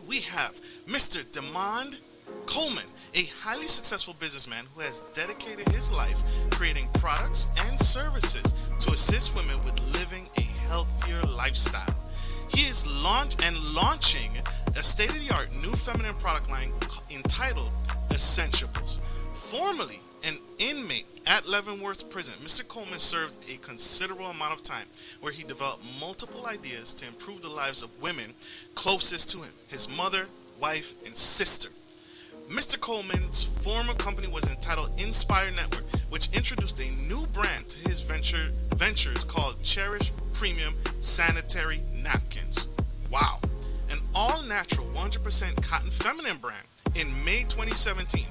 we have Mr. Desmond Coleman, a highly successful businessman who has dedicated his life creating products and services to assist women with living a healthier lifestyle. He is launching a state-of-the-art new feminine product line entitled Essentiables. Formerly an inmate at Leavenworth prison, Mr. Coleman served a considerable amount of time where he developed multiple ideas to improve the lives of women closest to him, his mother, wife, and sister. Mr. Coleman's former company was entitled Inspire Network, which introduced a new brand to his ventures called Cherish Premium Sanitary Napkins. Wow. An all-natural 100% cotton feminine brand. In May 2017,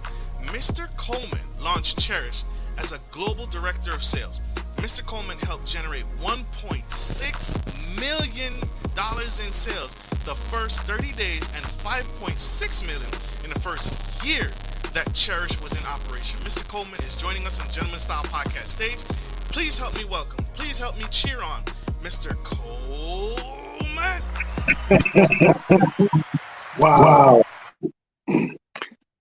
Mr. Coleman launched Cherish as a global director of sales. Mr. Coleman helped generate $1.6 million in sales the first 30 days and $5.6 million in the first year that Cherish was in operation. Mr. Coleman is joining us on Gentleman Style Podcast stage. Please help me welcome, please help me cheer on Mr. Coleman. Wow.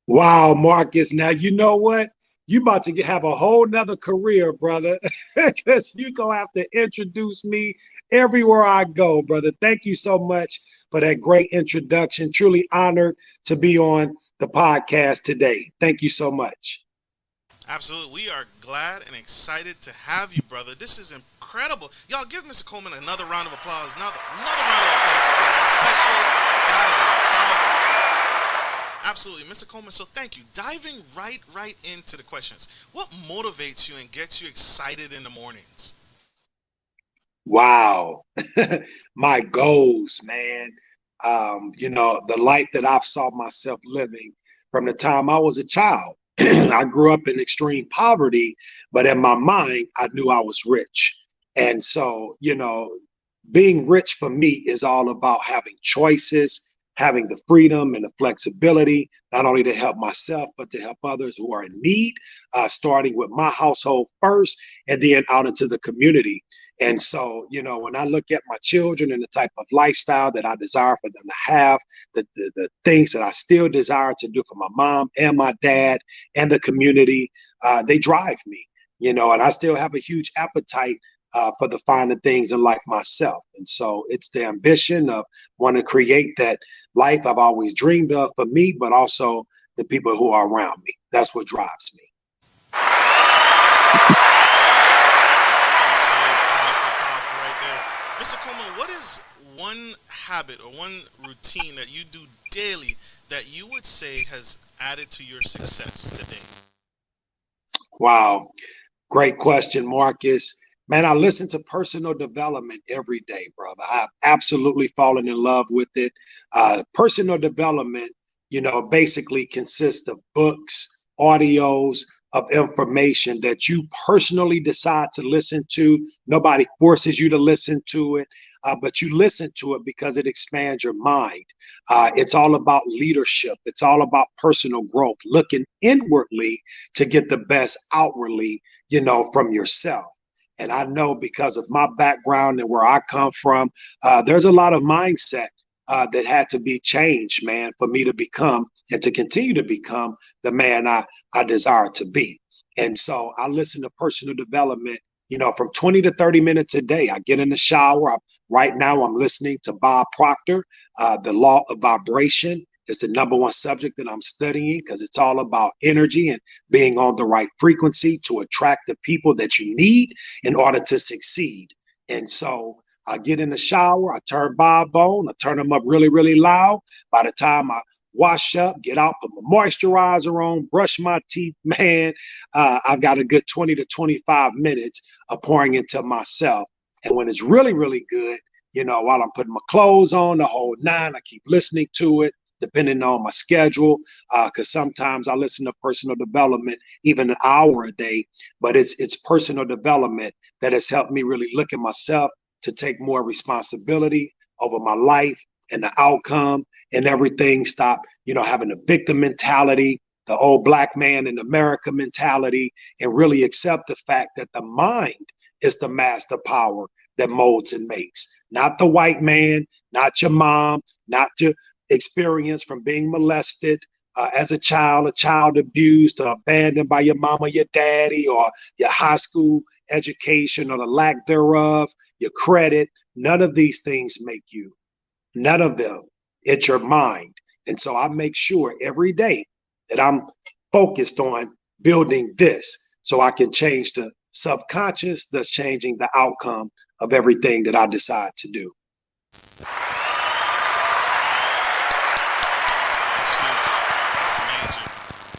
Wow, Marcus. Now, you know what? You about to have a whole nother career, brother, because you're going to have to introduce me everywhere I go, brother. Thank you so much for that great introduction. Truly honored to be on the podcast today. Thank you so much. Absolutely. We are glad and excited to have you, brother. This is incredible. Y'all give Mr. Coleman another round of applause. Another round of applause. This is a special guy, powerful. Absolutely, Mr. Coleman. So thank you. Diving right into the questions. What motivates you and gets you excited in the mornings? Wow. My goals, man. The life that I've saw myself living from the time I was a child. I grew up in extreme poverty, but in my mind, I knew I was rich. And so, being rich for me is all about having choices, having the freedom and the flexibility, not only to help myself, but to help others who are in need, starting with my household first and then out into the community. And so, when I look at my children and the type of lifestyle that I desire for them to have, the things that I still desire to do for my mom and my dad and the community, they drive me, and I still have a huge appetite for the finer things in life myself. And so it's the ambition of wanting to create that life I've always dreamed of for me, but also the people who are around me. That's what drives me. Powerful right there. Mr. Coleman, what is one habit or one routine that you do daily that you would say has added to your success today? Wow. Great question, Marcus. Man, I listen to personal development every day, brother. I've absolutely fallen in love with it. Personal development, basically consists of books, audios, of information that you personally decide to listen to. Nobody forces you to listen to it, but you listen to it because it expands your mind. It's all about leadership. It's all about personal growth, looking inwardly to get the best outwardly, from yourself. And I know because of my background and where I come from, there's a lot of mindset that had to be changed, man, for me to become and to continue to become the man I desire to be. And so I listen to personal development, from 20 to 30 minutes a day. I get in the shower. Right now, I'm listening to Bob Proctor, The Law of Vibration. It's the number one subject that I'm studying because it's all about energy and being on the right frequency to attract the people that you need in order to succeed. And so I get in the shower, I turn Bob on, I turn him up really, really loud. By the time I wash up, get out, put my moisturizer on, brush my teeth, man, I've got a good 20 to 25 minutes of pouring into myself. And when it's really, really good, while I'm putting my clothes on, the whole nine, I keep listening to it, depending on my schedule, because sometimes I listen to personal development, even an hour a day, but it's personal development that has helped me really look at myself to take more responsibility over my life and the outcome and everything. Stop, having a victim mentality, the old black man in America mentality, and really accept the fact that the mind is the master power that molds and makes, not the white man, not your mom, not your experience from being molested as a child abused or abandoned by your mama, your daddy, or your high school education or the lack thereof, your credit. None of these things make you. None of them. It's your mind. And so I make sure every day that I'm focused on building this so I can change the subconscious, thus changing the outcome of everything that I decide to do. That's huge.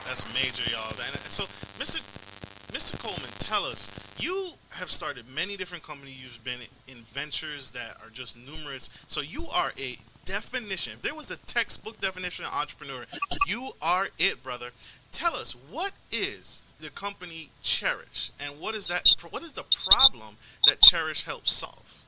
That's major, y'all. And so, Mr. Coleman, tell us, you have started many different companies. You've been in ventures that are just numerous. So you are a definition. If there was a textbook definition of entrepreneur, you are it, brother. Tell us, what is the company Cherish, and what is the problem that Cherish helps solve?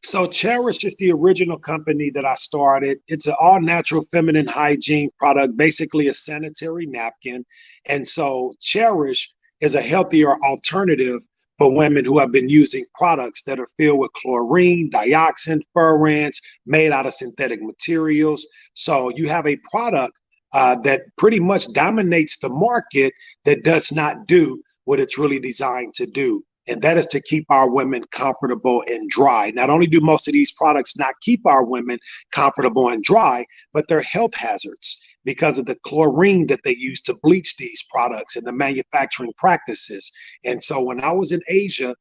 So Cherish is the original company that I started. It's an all-natural feminine hygiene product, basically a sanitary napkin. And so Cherish is a healthier alternative for women who have been using products that are filled with chlorine, dioxin, furans, made out of synthetic materials. So you have a product that pretty much dominates the market that does not do what it's really designed to do. And that is to keep our women comfortable and dry. Not only do most of these products not keep our women comfortable and dry, but they're health hazards because of the chlorine that they use to bleach these products and the manufacturing practices. And so when I was in Asia,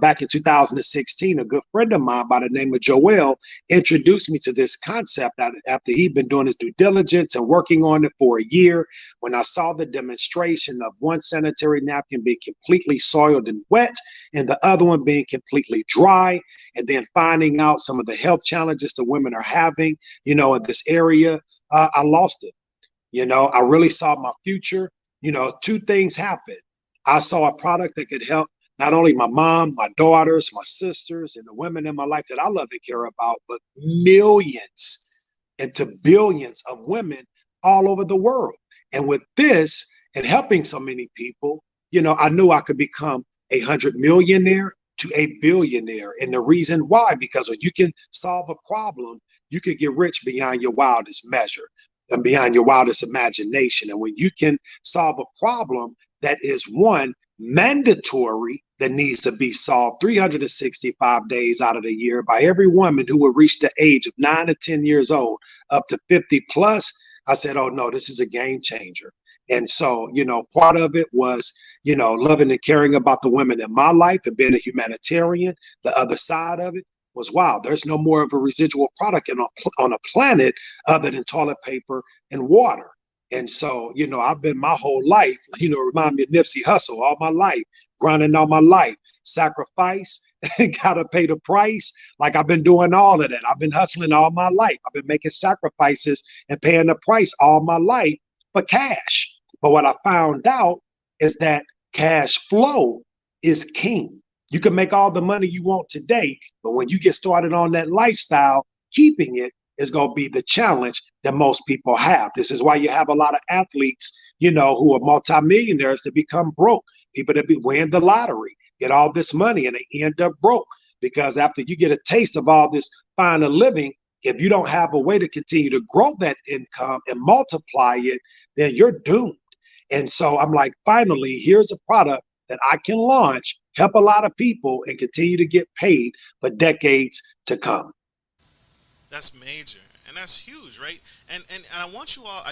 back in 2016, a good friend of mine by the name of Joel introduced me to this concept after he'd been doing his due diligence and working on it for a year. When I saw the demonstration of one sanitary napkin being completely soiled and wet and the other one being completely dry, and then finding out some of the health challenges the women are having, in this area, I lost it. I really saw my future. Two things happened. I saw a product that could help not only my mom, my daughters, my sisters, and the women in my life that I love and care about, but millions into billions of women all over the world. And with this and helping so many people, I knew I could become 100 millionaire to a billionaire. And the reason why, because when you can solve a problem, you could get rich beyond your wildest measure and beyond your wildest imagination. And when you can solve a problem that is one mandatory that needs to be solved 365 days out of the year by every woman who will reach the age of 9 to 10 years old up to 50 plus, I said, oh no, this is a game changer. And so, part of it was, loving and caring about the women in my life and being a humanitarian. The other side of it was, wow, there's no more of a residual product on a planet other than toilet paper and water. And so, I've been my whole life, remind me of Nipsey Hussle, all my life, grinding all my life, sacrifice, gotta pay the price. Like I've been doing all of that. I've been hustling all my life. I've been making sacrifices and paying the price all my life for cash. But what I found out is that cash flow is king. You can make all the money you want today, but when you get started on that lifestyle, keeping it is going to be the challenge that most people have. This is why you have a lot of athletes, who are multimillionaires that become broke. People that be winning the lottery, get all this money and they end up broke because after you get a taste of all this fine living, if you don't have a way to continue to grow that income and multiply it, then you're doomed. And so I'm like, finally, here's a product that I can launch, help a lot of people, and continue to get paid for decades to come. That's major. And that's huge, right? And I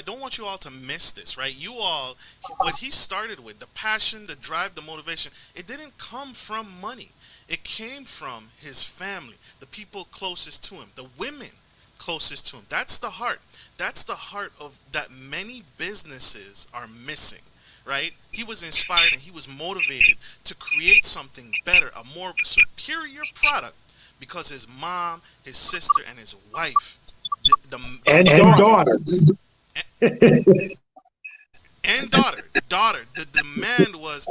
don't want you all to miss this, right? You all, what he started with, the passion, the drive, the motivation, it didn't come from money. It came from his family, the people closest to him, the women closest to him. That's the heart. That's the heart of that many businesses are missing, right? He was inspired and he was motivated to create something better, a more superior product, because his mom, his sister, and his wife, and daughter, the demand was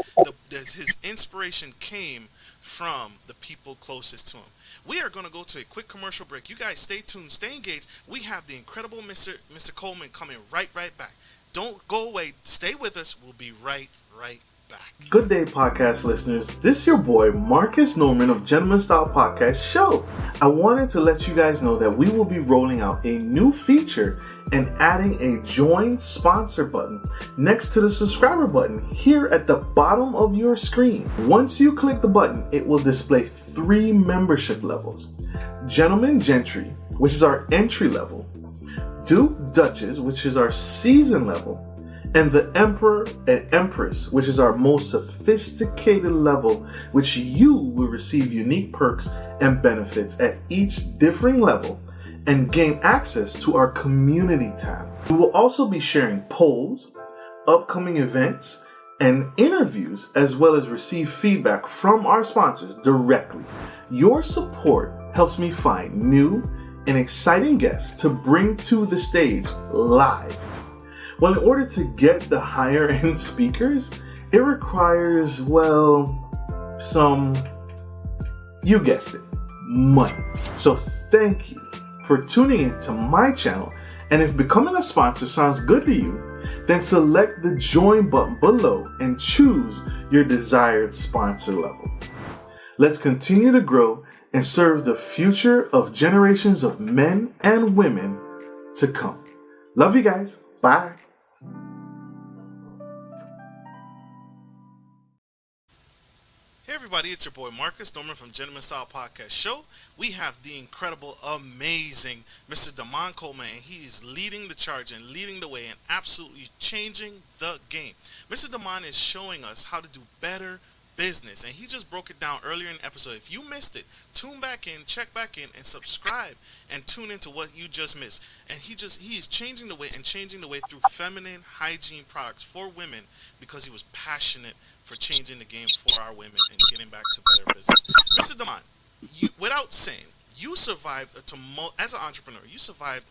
his inspiration came from the people closest to him. We are going to go to a quick commercial break. You guys stay tuned, stay engaged. We have the incredible Mr. Coleman coming right back. Don't go away. Stay with us. We'll be right back. Good day, podcast listeners. This is your boy, Marcus Norman of Gentleman Style Podcast Show. I wanted to let you guys know that we will be rolling out a new feature and adding a join sponsor button next to the subscriber button here at the bottom of your screen. Once you click the button, it will display 3 membership levels. Gentleman Gentry, which is our entry level, Duke Duchess, which is our season level, and the Emperor and Empress, which is our most sophisticated level, which you will receive unique perks and benefits at each differing level and gain access to our community tab. We will also be sharing polls, upcoming events, and interviews, as well as receive feedback from our sponsors directly. Your support helps me find new and exciting guests to bring to the stage live. Well, in order to get the higher end speakers, it requires, you guessed it, money. So thank you for tuning in to my channel. And if becoming a sponsor sounds good to you, then select the join button below and choose your desired sponsor level. Let's continue to grow and serve the future of generations of men and women to come. Love you guys. Bye. Hey everybody, it's your boy Marcus Norman from Gentleman Style Podcast Show. We have the incredible, amazing Mr. Desmond Coleman, and he is leading the charge and leading the way and absolutely changing the game. Mr. Desmond is showing us how to do better business, and he just broke it down earlier in the episode. If you missed it, tune back in, check back in, and subscribe and tune into what you just missed. And he is changing the way through feminine hygiene products for women, because he was passionate for changing the game for our women and getting back to better business. Mr. Desmond, you, without saying, you survived as an entrepreneur. You survived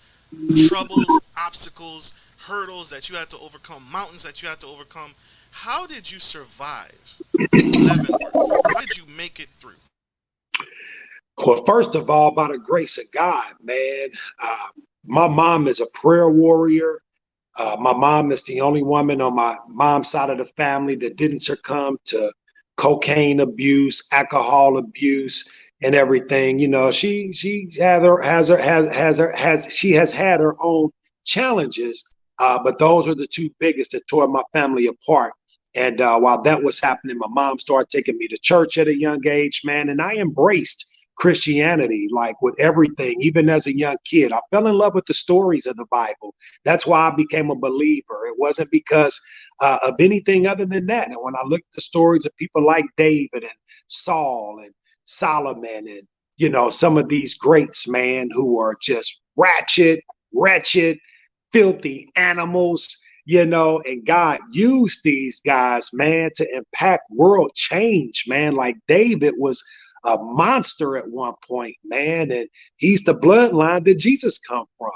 troubles, obstacles, hurdles that you had to overcome, mountains that you had to overcome. How did you survive Leavenworth? How did you make it through? Well, first of all, by the grace of God, man, my mom is a prayer warrior. My mom is the only woman on my mom's side of the family that didn't succumb to cocaine abuse, alcohol abuse, and everything. You know, she has had her own challenges, but those are the 2 biggest that tore my family apart. And while that was happening, my mom started taking me to church at a young age, man, and I embraced Christianity, like with everything, even as a young kid. I fell in love with the stories of the Bible. That's why I became a believer. It wasn't because of anything other than that. And when I looked at the stories of people like David and Saul and Solomon and, you know, some of these greats, man, who are just wretched, filthy animals, you know, and God used these guys, man, to impact world change, man. Like David was a monster at one point, man, and he's the bloodline that Jesus come from.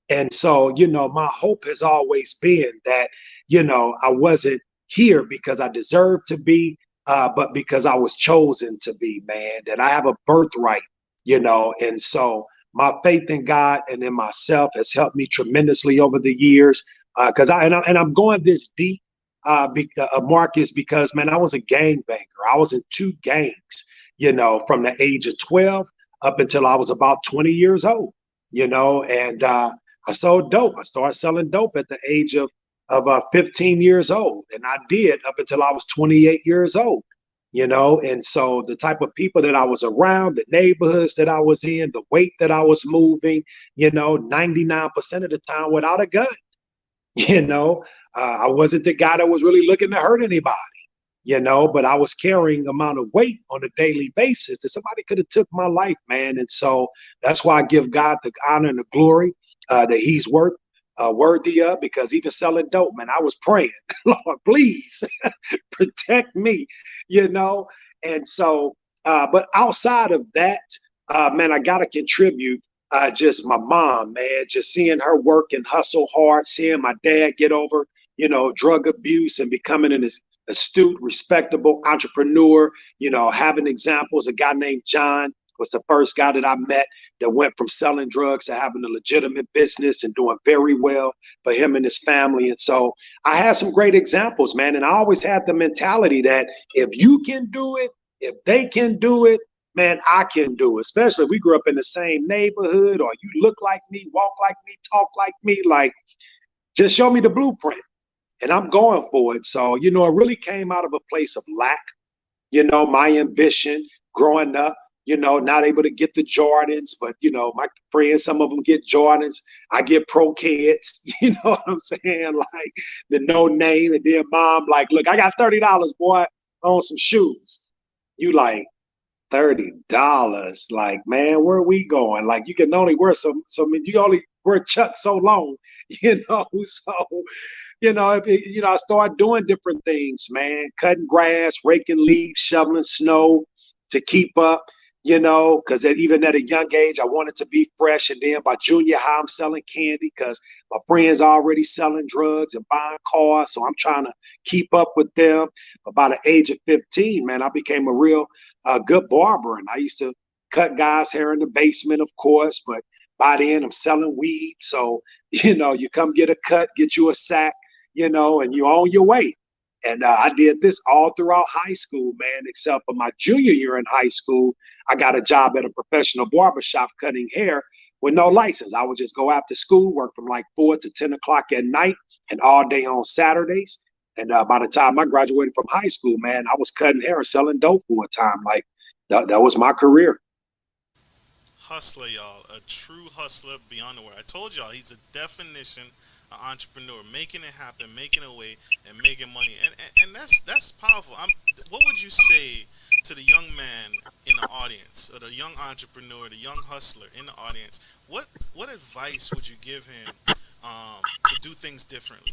And so, you know, my hope has always been that, you know, I wasn't here because I deserved to be, but because I was chosen to be, man, that I have a birthright, you know. And so my faith in God and in myself has helped me tremendously over the years. Because I'm going this deep, Marcus, because, man, I was a gangbanger. I was in 2 gangs, you know, from the age of 12 up until I was about 20 years old, you know, and I sold dope. I started selling dope at the age of 15 years old, and I did up until I was 28 years old, you know. And so the type of people that I was around, the neighborhoods that I was in, the weight that I was moving, you know, 99% of the time without a gun. You know, I wasn't the guy that was really looking to hurt anybody, you know, but I was carrying amount of weight on a daily basis that somebody could have took my life, man. And so that's why I give God the honor and the glory that he's worthy of, because even selling dope, man, I was praying, Lord, please protect me, you know. And so, but outside of that, man, I got to contribute just my mom, man, just seeing her work and hustle hard, seeing my dad get over, you know, drug abuse and becoming an astute, respectable entrepreneur, you know, having examples, a guy named John was the first guy that I met that went from selling drugs to having a legitimate business and doing very well for him and his family. And so I had some great examples, man. And I always had the mentality that if you can do it, if they can do it, man, I can do it. Especially if we grew up in the same neighborhood, or you look like me, walk like me, talk like me. Like, just show me the blueprint and I'm going for it. So, it really came out of a place of lack. My ambition growing up, not able to get the Jordans, but, my friends, some of them get Jordans. I get Pro Kids, you know what I'm saying? Like the no name. And then mom, like, look, I got $30, boy, on some shoes. You like $30. Like, man, where are we going? Like, you can only wear you only wear Chuck so long, So, I started doing different things, man, cutting grass, raking leaves, shoveling snow to keep up, because even at a young age, I wanted to be fresh. And then by junior high, I'm selling candy because my friends are already selling drugs and buying cars. So I'm trying to keep up with them. But by the age of 15, man, I became a real good barber. And I used to cut guys' hair in the basement, of course. But by then, I'm selling weed. So, you come get a cut, get you a sack, and you're on your way. And I did this all throughout high school, man, except for my junior year in high school. I got a job at a professional barbershop cutting hair with no license. I would just go after school, work from like 4 to 10 o'clock at night and all day on Saturdays. And by the time I graduated from high school, man, I was cutting hair and selling dope for a time. Like that was my career. Hustler, y'all. A true hustler beyond the word. I told y'all he's the definition of entrepreneur, making it happen, making a way, and making money. And that's powerful. What would you say to the young man in the audience, or the young entrepreneur, the young hustler in the audience? What advice would you give him to do things differently?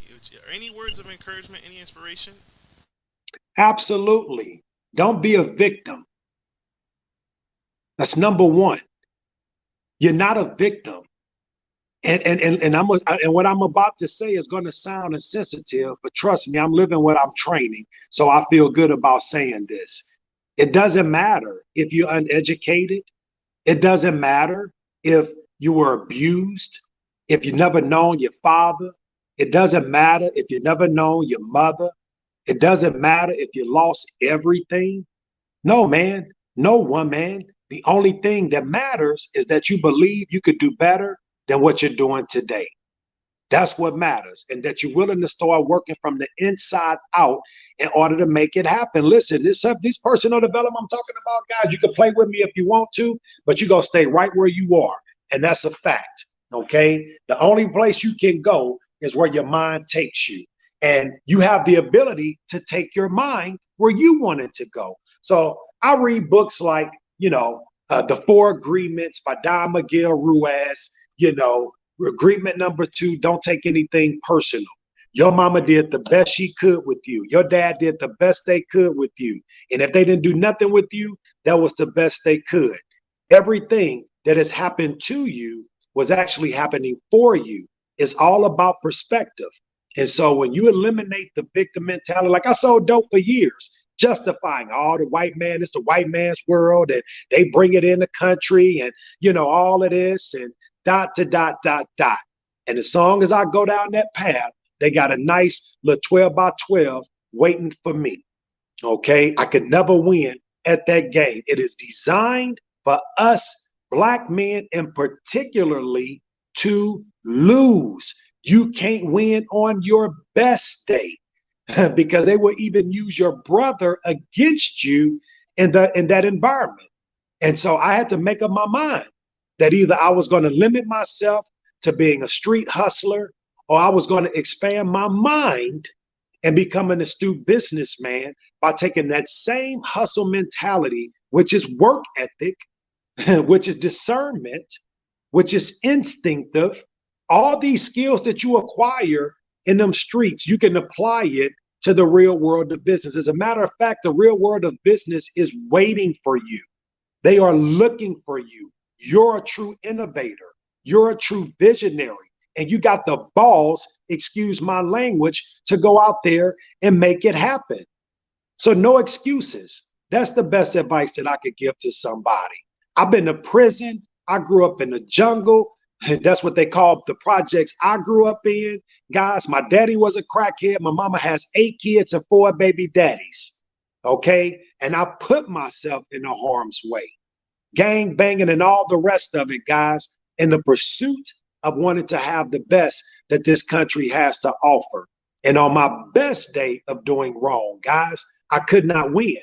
Any words of encouragement, any inspiration? Absolutely. Don't be a victim. That's number one. You're not a victim. And what I'm about to say is going to sound insensitive, but trust me, I'm living what I'm training. So I feel good about saying this. It doesn't matter if you're uneducated. It doesn't matter if you were abused, if you never known your father. It doesn't matter if you never known your mother. It doesn't matter if you lost everything. No, man. No, woman. The only thing that matters is that you believe you could do better than what you're doing today. That's what matters. And that you're willing to start working from the inside out in order to make it happen. Listen, this personal development I'm talking about, guys, you can play with me if you want to, but you're going to stay right where you are. And that's a fact. Okay. The only place you can go is where your mind takes you. And you have the ability to take your mind where you want it to go. So I read books like, The 4 Agreements by Don Miguel Ruiz. Agreement number 2, don't take anything personal. Your mama did the best she could with you. Your dad did the best they could with you. And if they didn't do nothing with you, that was the best they could. Everything that has happened to you was actually happening for you. It's all about perspective. And so when you eliminate the victim mentality, like I sold dope for years, justifying the white man, it's the white man's world, and they bring it in the country, and all of this, and dot to dot. And as long as I go down that path, they got a nice little 12 by 12 waiting for me. Okay. I could never win at that game. It is designed for us Black men, and particularly to lose. You can't win on your best day because they will even use your brother against you in that environment. And so I had to make up my mind that either I was going to limit myself to being a street hustler, or I was going to expand my mind and become an astute businessman by taking that same hustle mentality, which is work ethic, which is discernment, which is instinctive. All these skills that you acquire in them streets, you can apply it to the real world of business. As a matter of fact, the real world of business is waiting for you. They are looking for you. You're a true innovator. You're a true visionary. And you got the balls, excuse my language, to go out there and make it happen. So no excuses. That's the best advice that I could give to somebody. I've been to prison. I grew up in the jungle. And that's what they call the projects I grew up in. Guys, my daddy was a crackhead. My mama has 8 kids and 4 baby daddies. Okay. And I put myself in a harm's way, gang banging and all the rest of it, guys, in the pursuit of wanting to have the best that this country has to offer. And on my best day of doing wrong, guys, I could not win.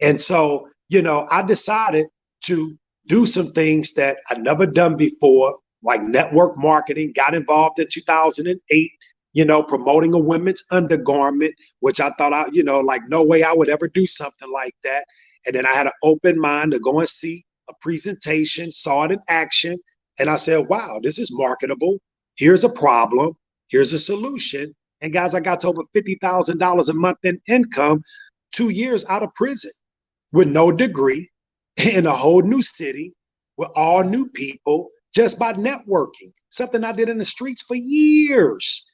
And so, I decided to do some things that I never done before, like network marketing, got involved in 2008, promoting a women's undergarment, which I thought like no way I would ever do something like that. And then I had an open mind to go and see a presentation, saw it in action. And I said, wow, this is marketable. Here's a problem. Here's a solution. And guys, I got to over $50,000 a month in income 2 years out of prison with no degree in a whole new city with all new people just by networking, something I did in the streets for years.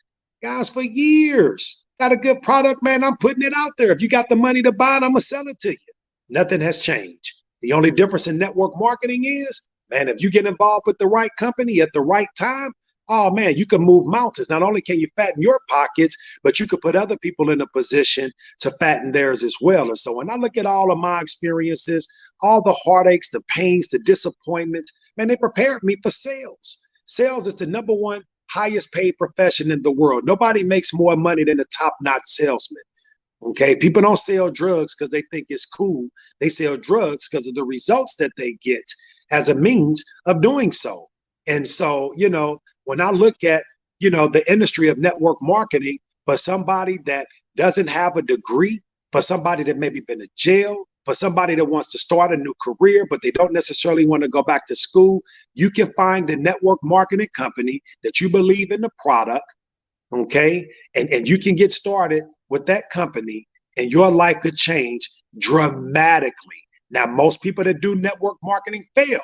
Guys, for years. Got a good product, man. I'm putting it out there. If you got the money to buy it, I'm going to sell it to you. Nothing has changed. The only difference in network marketing is, man, if you get involved with the right company at the right time, oh man, you can move mountains. Not only can you fatten your pockets, but you could put other people in a position to fatten theirs as well. And so when I look at all of my experiences, all the heartaches, the pains, the disappointments, man, they prepared me for sales. Sales is the number one highest paid profession in the world. Nobody makes more money than a top-notch salesman. Okay, people don't sell drugs because they think it's cool. They sell drugs because of the results that they get as a means of doing so. And so, when I look at, the industry of network marketing, for somebody that doesn't have a degree, for somebody that maybe been in jail, for somebody that wants to start a new career, but they don't necessarily want to go back to school, you can find a network marketing company that you believe in the product, okay? And you can get started with that company and your life could change dramatically. Now, most people that do network marketing fail,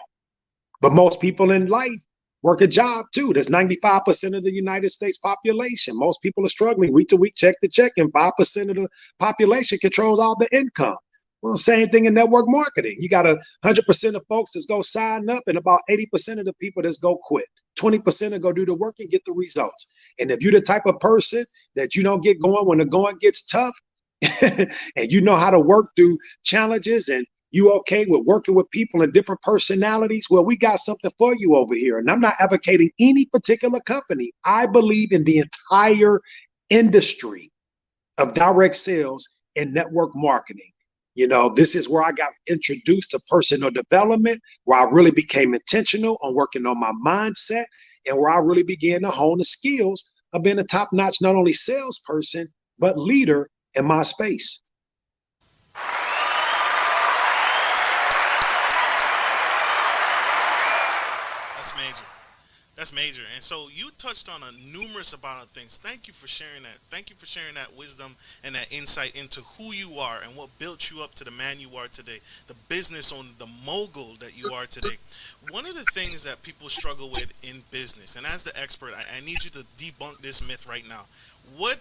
but most people in life work a job too. That's 95% of the United States population. Most people are struggling week to week, check to check, and 5% of the population controls all the income. Well, same thing in network marketing. You got 100% of folks that's go sign up and about 80% of the people that's go quit. 20% will go do the work and get the results. And if you're the type of person that you don't get going when the going gets tough and you know how to work through challenges and you okay with working with people and different personalities, well, we got something for you over here. And I'm not advocating any particular company. I believe in the entire industry of direct sales and network marketing. This is where I got introduced to personal development, where I really became intentional on working on my mindset, and where I really began to hone the skills of being a top-notch, not only salesperson, but leader in my space. That's major. That's major. And so you touched on a numerous amount of things. Thank you for sharing that. Thank you for sharing that wisdom and that insight into who you are and what built you up to the man you are today, the business owner, the mogul that you are today. One of the things that people struggle with in business, and as the expert, I need you to debunk this myth right now. What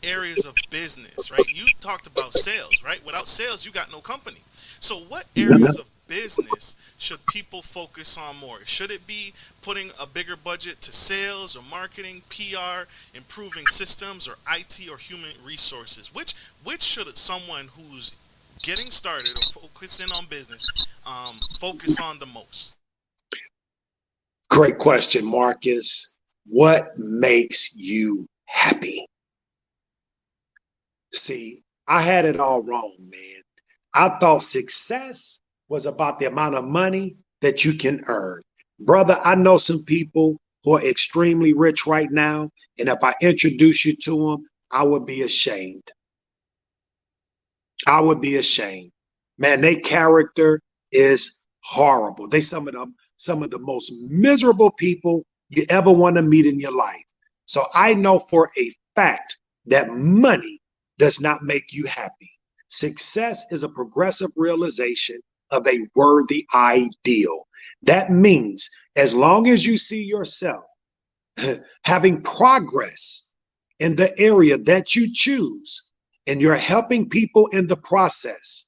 areas of business, right? You talked about sales, right? Without sales, you got no company. So what areas of business should people focus on more? Should it be putting a bigger budget to sales or marketing, PR, improving systems, or IT or human resources? Which should someone who's getting started or focusing on business focus on the most? Great question, Marcus. What makes you happy? See, I had it all wrong, man. I thought success was about the amount of money that you can earn. Brother, I know some people who are extremely rich right now, and if I introduce you to them, I would be ashamed. I would be ashamed. Man, their character is horrible. They some of the most miserable people you ever want to meet in your life. So I know for a fact that money does not make you happy. Success is a progressive realization of a worthy ideal. That means as long as you see yourself having progress in the area that you choose and you're helping people in the process,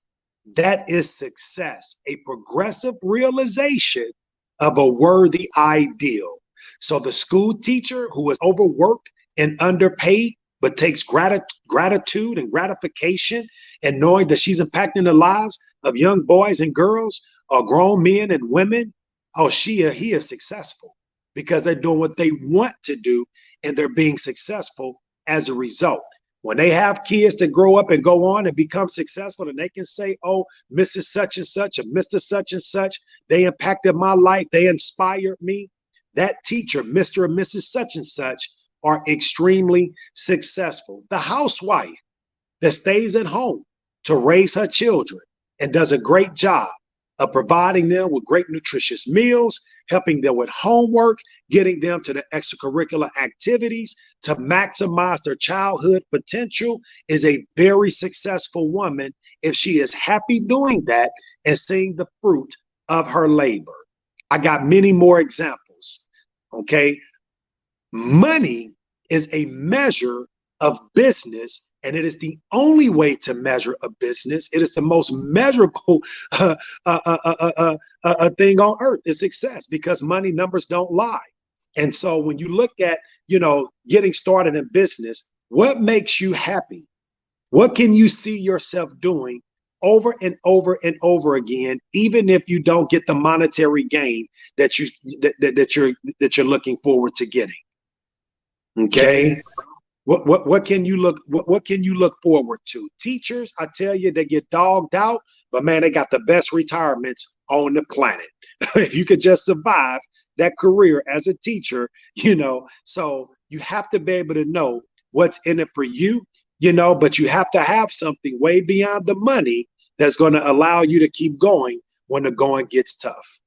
That is success, a progressive realization of a worthy ideal. So the school teacher who is overworked and underpaid, but takes gratitude and gratification and knowing that she's impacting the lives of young boys and girls or grown men and women, oh, he is successful because they're doing what they want to do and they're being successful as a result. When they have kids that grow up and go on and become successful, and they can say, oh, Mrs. Such and Such or Mr. Such and Such, they impacted my life, they inspired me. That teacher, Mr. and Mrs. Such and Such, are extremely successful. The housewife that stays at home to raise her children and does a great job of providing them with great nutritious meals, helping them with homework, getting them to the extracurricular activities to maximize their childhood potential is a very successful woman if she is happy doing that and seeing the fruit of her labor. I got many more examples. Okay. Money is a measure of business, and it is the only way to measure a business. It is the most measurable thing on earth is success, because money numbers don't lie. And so when you look at, getting started in business, what makes you happy? What can you see yourself doing over and over and over again, even if you don't get the monetary gain that you're looking forward to getting? Okay. What can you look forward to? Teachers, I tell you, they get dogged out, but man, they got the best retirements on the planet. If you could just survive that career as a teacher, so you have to be able to know what's in it for you, but you have to have something way beyond the money that's going to allow you to keep going when the going gets tough.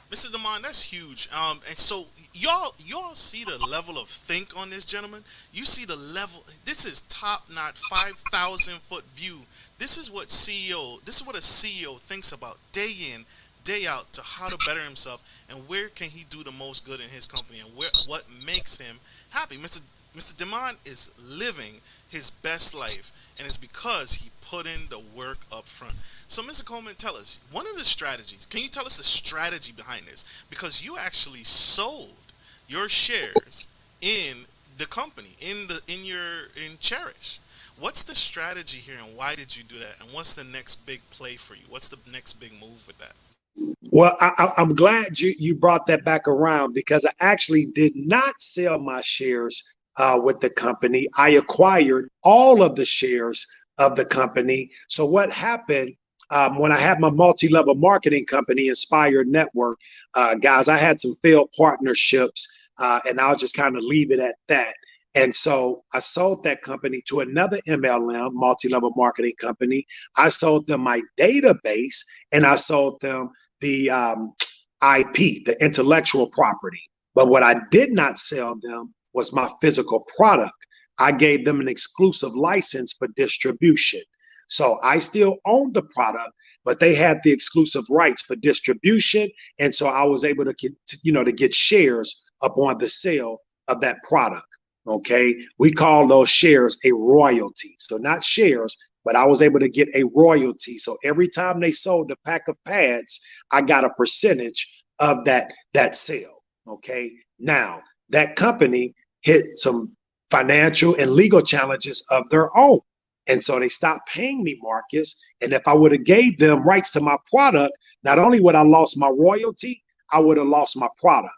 Mr. Desmond, that's huge. And so y'all see the level of think on this, gentleman. You see the level. This is top notch, 5,000-foot view. This is what a CEO thinks about day in, day out, to how to better himself and where can he do the most good in his company and what makes him happy. Mr. Desmond is living his best life, and it's because he put in the work up front. So, Mr. Coleman, tell us, one of the strategies, can you tell us the strategy behind this? Because you actually sold your shares in the company, in Cherish. What's the strategy here, and why did you do that? And what's the next big play for you? What's the next big move with that? Well, I'm glad you brought that back around, because I actually did not sell my shares with the company. I acquired all of the shares of the company. So what happened when I had my multi-level marketing company, Inspired Network, guys, I had some failed partnerships, and I'll just kind of leave it at that. And so I sold that company to another MLM, multi-level marketing company. I sold them my database, and I sold them the IP, the intellectual property. But what I did not sell them was my physical product. I gave them an exclusive license for distribution. So I still own the product, but they had the exclusive rights for distribution. And so I was able to get shares upon the sale of that product. Okay. We call those shares a royalty. So not shares, but I was able to get a royalty. So every time they sold a pack of pads, I got a percentage of that sale. Okay. Now that company hit some financial and legal challenges of their own. And so they stopped paying me, Marcus. And if I would have gave them rights to my product, not only would I lost my royalty, I would have lost my product.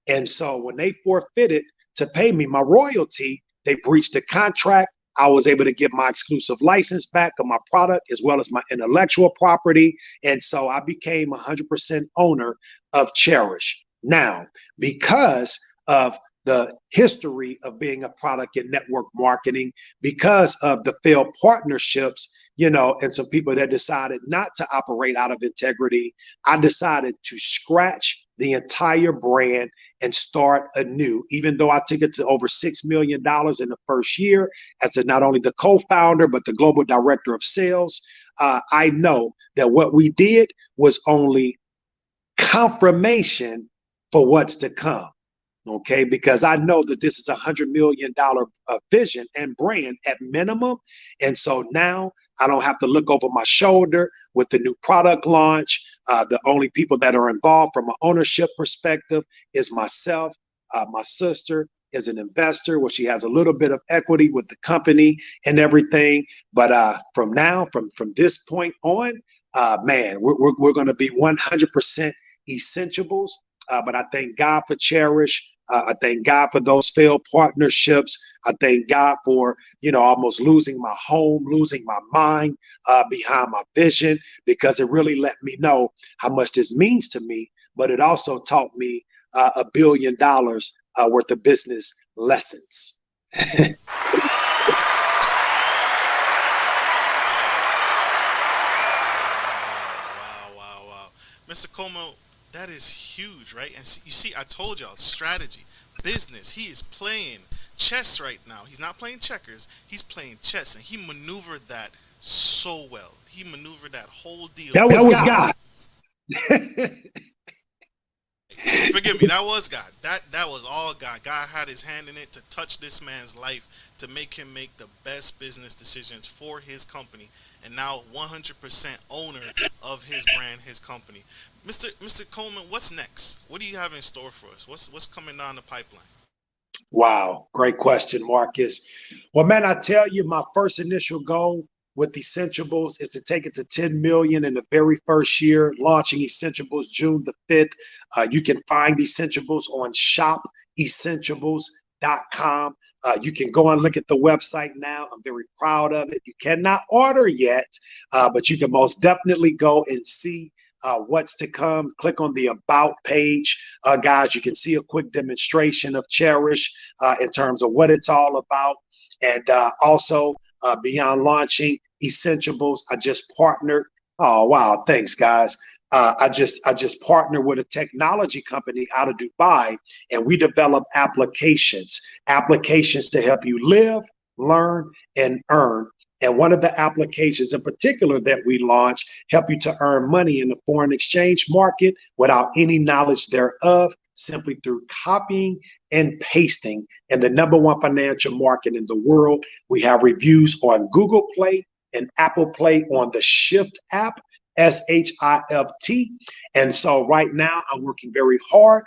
And so when they forfeited to pay me my royalty, they breached the contract. I was able to get my exclusive license back of my product as well as my intellectual property. And so I became 100% owner of Cherish. Now, because of the history of being a product in network marketing, because of the failed partnerships, and some people that decided not to operate out of integrity, I decided to scratch the entire brand and start anew, even though I took it to over $6 million in the first year as not only the co-founder, but the global director of sales. I know that what we did was only confirmation for what's to come. Okay, because I know that this is $100 million vision and brand at minimum. And so now I don't have to look over my shoulder with the new product launch. The only people that are involved from an ownership perspective is myself. My sister is an investor where she has a little bit of equity with the company and everything. But from this point on, man, we're going to be 100% essentiables. But I thank God for Cherish. I thank God for those failed partnerships. I thank God for, almost losing my home, losing my mind behind my vision, because it really let me know how much this means to me. But it also taught me $1 billion worth of business lessons. Wow. Mr. Como, that is huge, right? And you see, I told y'all, strategy, business. He is playing chess right now. He's not playing checkers. He's playing chess, and he maneuvered that so well. He maneuvered that whole deal. That was God. Forgive me, that was God. That was all God. God had his hand in it to touch this man's life, to make him make the best business decisions for his company, and now 100% owner of his brand, his company. Mr. Coleman, what's next? What do you have in store for us? What's coming down the pipeline? Wow, great question, Marcus. Well, man, I tell you, my first initial goal with Essentiables is to take it to 10 million in the very first year, launching Essentiables June the 5th. You can find Essentiables on shopessentiables.com. You can go and look at the website now. I'm very proud of it. You cannot order yet, but you can most definitely go and see what's to come. Click on the About page, guys. You can see a quick demonstration of Cherish in terms of what it's all about. And also, beyond launching Essentiables, I just partnered. Oh, wow. Thanks, guys. I just partnered with a technology company out of Dubai, and we develop applications to help you live, learn, and earn. And one of the applications in particular that we launched help you to earn money in the foreign exchange market without any knowledge thereof, simply through copying and pasting in the #1 financial market in the world. We have reviews on Google Play and Apple Play on the Shift app, SHIFT. And so right now I'm working very hard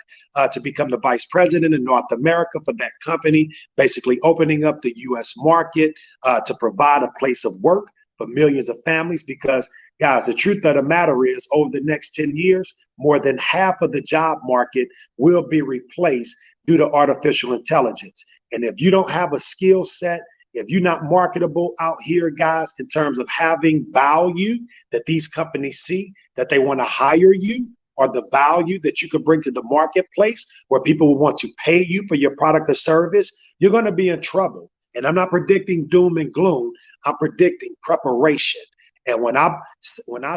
to become the vice president in North America for that company, basically opening up the US market to provide a place of work for millions of families. Because, guys, the truth of the matter is, over the next 10 years, more than half of the job market will be replaced due to artificial intelligence. And if you don't have a skill set, if you're not marketable out here, guys, in terms of having value that these companies see, that they want to hire you, or the value that you can bring to the marketplace where people will want to pay you for your product or service, you're going to be in trouble. And I'm not predicting doom and gloom. I'm predicting preparation. And when I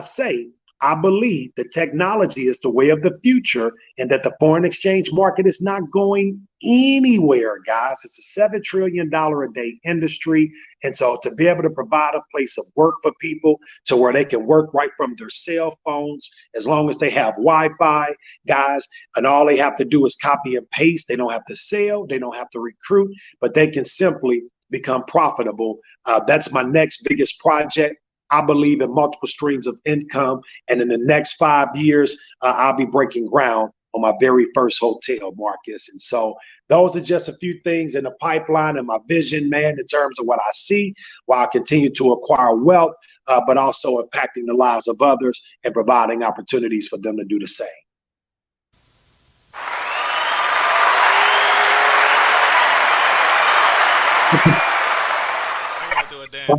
say I believe that technology is the way of the future, and that the foreign exchange market is not going anywhere, guys. It's a $7 trillion a day industry. And so to be able to provide a place of work for people to where they can work right from their cell phones, as long as they have Wi-Fi, guys, and all they have to do is copy and paste. They don't have to sell, they don't have to recruit, but they can simply become profitable. That's my next biggest project. I believe in multiple streams of income. And in the next 5 years, I'll be breaking ground on my very first hotel, Marcus. And so those are just a few things in the pipeline and my vision, man, in terms of what I see, while I continue to acquire wealth, but also impacting the lives of others and providing opportunities for them to do the same. I gotta do a dance.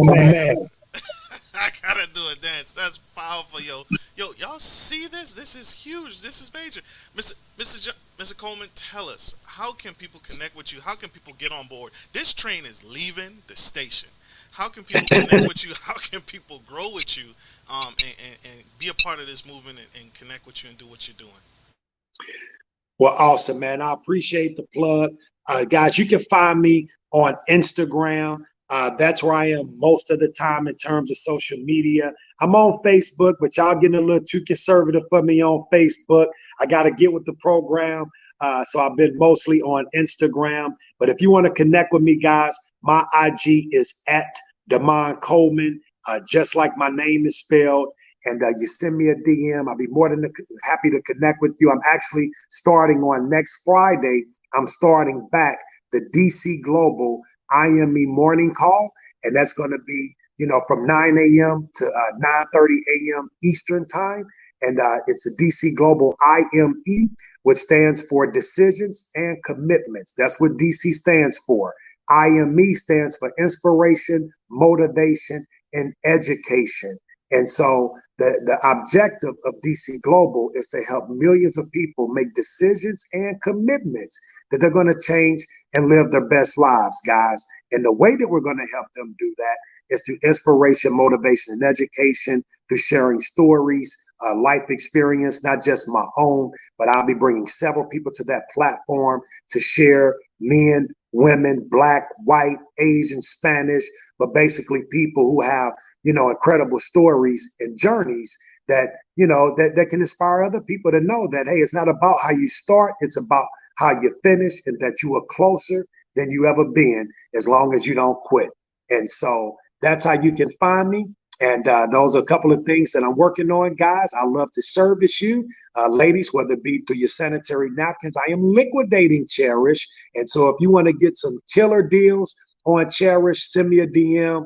I gotta do a dance. That's powerful, yo. Y'all see this? This is huge. This is major. Mr. Coleman, tell us, how can people connect with you? How can people get on board? This train is leaving the station. How can people connect with you? How can people grow with you, and be a part of this movement and connect with you and do what you're doing? Well, awesome, man. I appreciate the plug. Guys, you can find me on Instagram That's where I am most of the time in terms of social media. I'm on Facebook, but y'all getting a little too conservative for me on Facebook. I got to get with the program. So I've been mostly on Instagram. But if you want to connect with me, guys, my IG is at Desmond Coleman, just like my name is spelled. And you send me a DM. I'll be more than happy to connect with you. I'm actually starting on next Friday. I'm starting back the DC Global IME morning call, and that's going to be, from 9 a.m. to 9:30 a.m. Eastern time. And it's a DC Global IME, which stands for Decisions and Commitments. That's what DC stands for. IME stands for Inspiration, Motivation, and Education. And so the objective of DC Global is to help millions of people make decisions and commitments that they're going to change and live their best lives, guys. And the way that we're going to help them do that is through inspiration, motivation, and education, through sharing stories, life experience, not just my own, but I'll be bringing several people to that platform to share men, women, Black, white, Asian, Spanish, but basically people who have, incredible stories and journeys that, that can inspire other people to know that, hey, it's not about how you start, it's about how you finish, and that you are closer than you ever been as long as you don't quit. And so that's how you can find me. And those are a couple of things that I'm working on, guys. I love to service you, ladies, whether it be through your sanitary napkins. I am liquidating Cherish. And so if you want to get some killer deals on Cherish, send me a DM.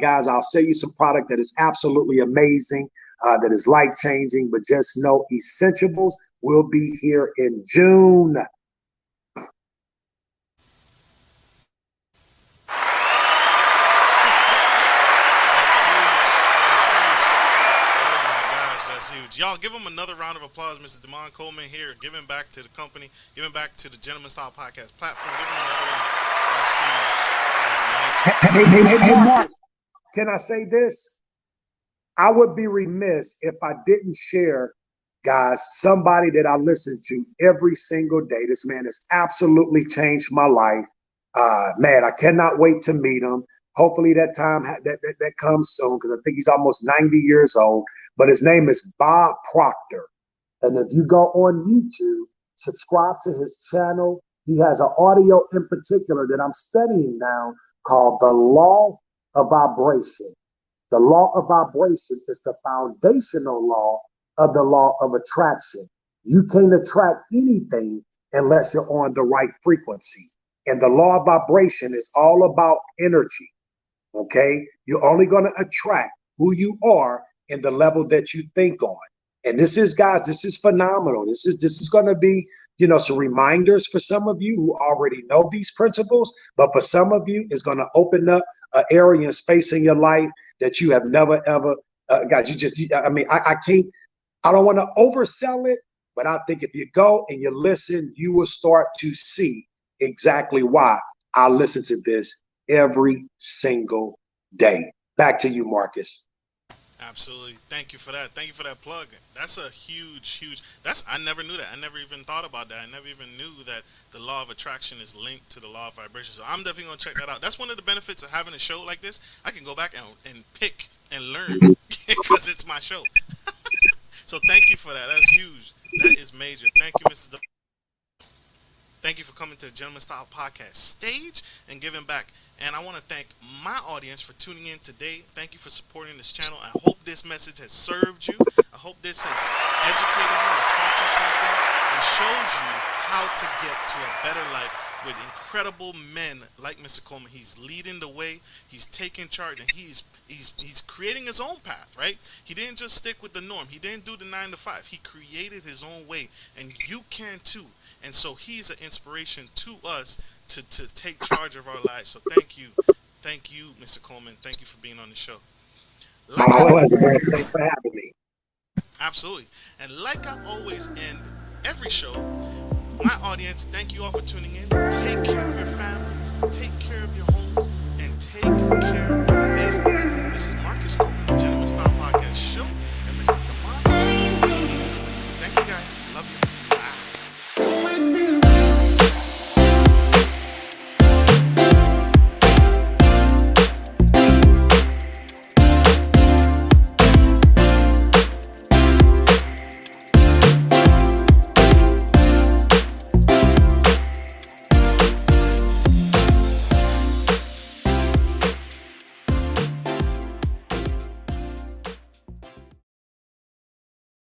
Guys, I'll sell you some product that is absolutely amazing, that is life-changing. But just know Essentiables will be here in June. Huge. Y'all give him another round of applause, Mr. Desmond Coleman here, giving back to the company, giving back to the Gentleman Style Podcast platform. Give him another one. That's huge. That's Hey, Mark, can I say this? I would be remiss if I didn't share, guys, somebody that I listen to every single day. This man has absolutely changed my life. Man, I cannot wait to meet him. Hopefully that time that comes soon, because I think he's almost 90 years old. But his name is Bob Proctor. And if you go on YouTube, subscribe to his channel. He has an audio in particular that I'm studying now called The Law of Vibration. The law of vibration is the foundational law of the law of attraction. You can't attract anything unless you're on the right frequency. And the law of vibration is all about energy. Okay, you're only going to attract who you are in the level that you think on. And this is, guys, this is phenomenal. This is going to be, some reminders for some of you who already know these principles. But for some of you, it's going to open up an area and space in your life that you have never, ever, guys, I don't want to oversell it, but I think if you go and you listen, you will start to see exactly why I listen to this every single day. Back to you, Marcus. Absolutely. Thank you for that. Thank you for that plug. That's a huge. I never knew that. I never even thought about that. I never even knew that the law of attraction is linked to the law of vibration. So I'm definitely going to check that out. That's one of the benefits of having a show like this. I can go back and pick and learn because it's my show. So thank you for that. That's huge. That is major. Thank you, Mrs. Thank you for coming to the Gentleman Style Podcast stage and giving back. And I want to thank my audience for tuning in today. Thank you for supporting this channel. I hope this message has served you. I hope this has educated you and taught you something and showed you how to get to a better life with incredible men like Mr. Coleman. He's leading the way. He's taking charge, and he's creating his own path, right? He didn't just stick with the norm. He didn't do the 9 to 5. He created his own way, and you can too. And so he's an inspiration to us to take charge of our lives. So thank you, Mr. Coleman. Thank you for being on the show. Thanks for having me. Absolutely. And like I always end every show, my audience, thank you all for tuning in. Take care of your families, take care of your homes, and take care of your business. This is Marcus Coleman,